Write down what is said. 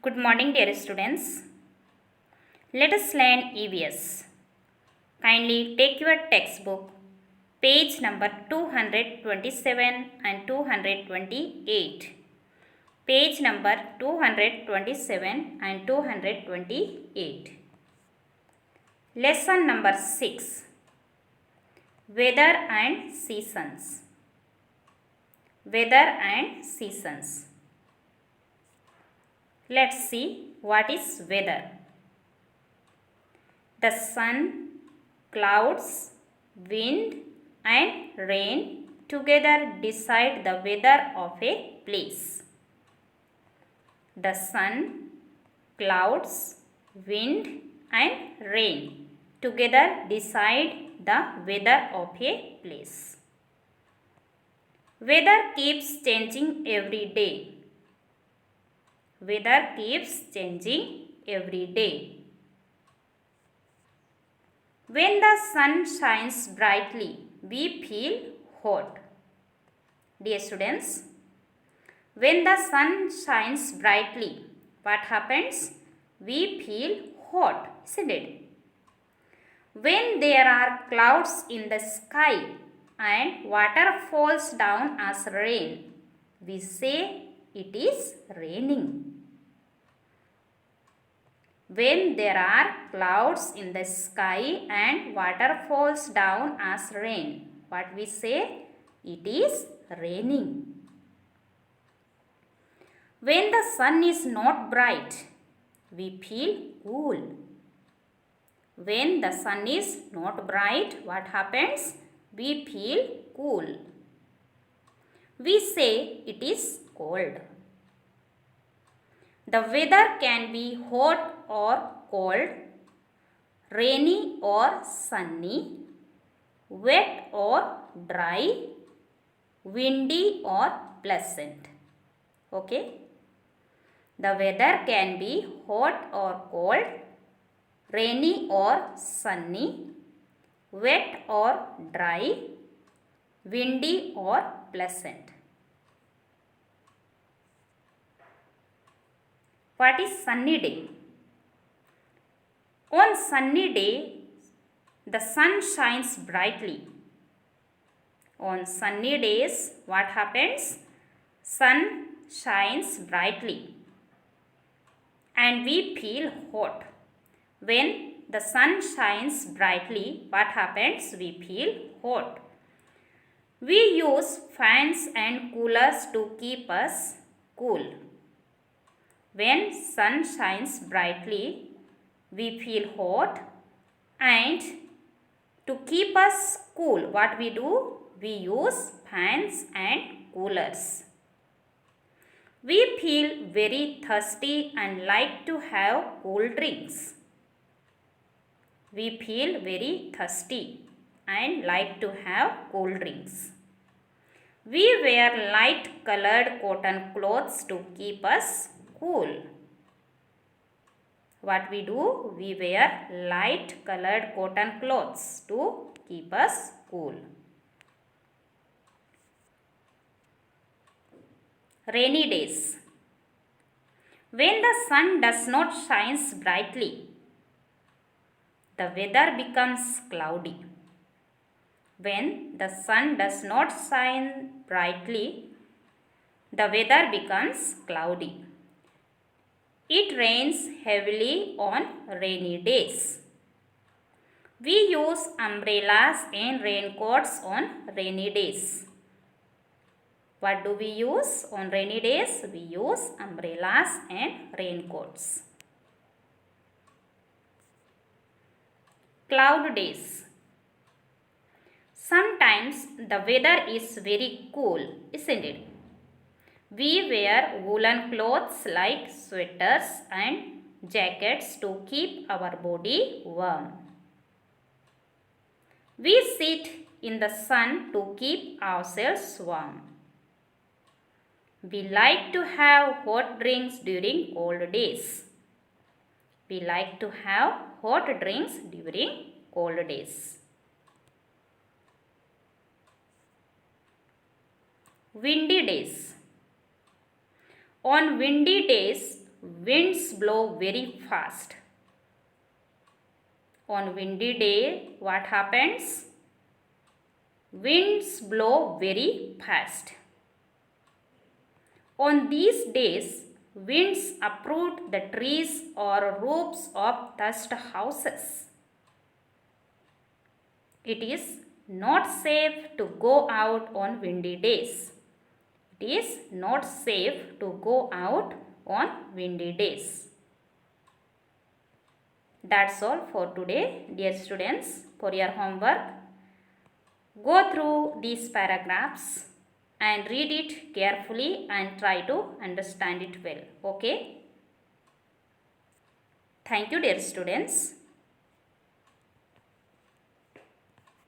Good morning, dear students. Let us learn EVS. Kindly take your textbook, page number 227 and 228. Page number 227 and 228. Lesson number 6. Weather and seasons. Weather and seasons. Let's see what is weather. The sun, clouds, wind and rain together decide the weather of a place. The sun, clouds, wind and rain together decide the weather of a place. Weather keeps changing every day. Weather keeps changing every day. When the sun shines brightly, we feel hot. Dear students, when the sun shines brightly, what happens? We feel hot, isn't it? When there are clouds in the sky and water falls down as rain, we say it is raining. When there are clouds in the sky and water falls down as rain, what we say? It is raining. When the sun is not bright, we feel cool. When the sun is not bright, what happens? We feel cool. We say it is cold. The weather can be hot or cold, rainy or sunny, wet or dry, windy or pleasant. Okay? The weather can be hot or cold, rainy or sunny, wet or dry, windy or pleasant. What is sunny day? On sunny day, the sun shines brightly. On sunny days, what happens? Sun shines brightly and we feel hot. When the sun shines brightly, what happens? We feel hot. We use fans and coolers to keep us cool. When sun shines brightly, we feel hot, and to keep us cool, what we do? We use fans and coolers. We feel very thirsty and like to have cool drinks. We feel very thirsty and like to have cool drinks. We wear light colored cotton clothes to keep us cool. What we do? We wear light colored cotton clothes to keep us cool. Rainy days. When the sun does not shine brightly, the weather becomes cloudy. When the sun does not shine brightly, the weather becomes cloudy. It rains heavily on rainy days. We use umbrellas and raincoats on rainy days. What do we use on rainy days? We use umbrellas and raincoats. Cloud days. Sometimes the weather is very cool, isn't it? We wear woolen clothes like sweaters and jackets to keep our body warm. We sit in the sun to keep ourselves warm. We like to have hot drinks during cold days. We like to have hot drinks during cold days. Windy days. On windy days, winds blow very fast. On windy day, what happens? Winds blow very fast. On these days, winds uproot the trees or roofs of thatched houses. It is not safe to go out on windy days. It is not safe to go out on windy days. That's all for today, dear students. For your homework, go through these paragraphs and read it carefully and try to understand it well. Okay? Thank you, dear students.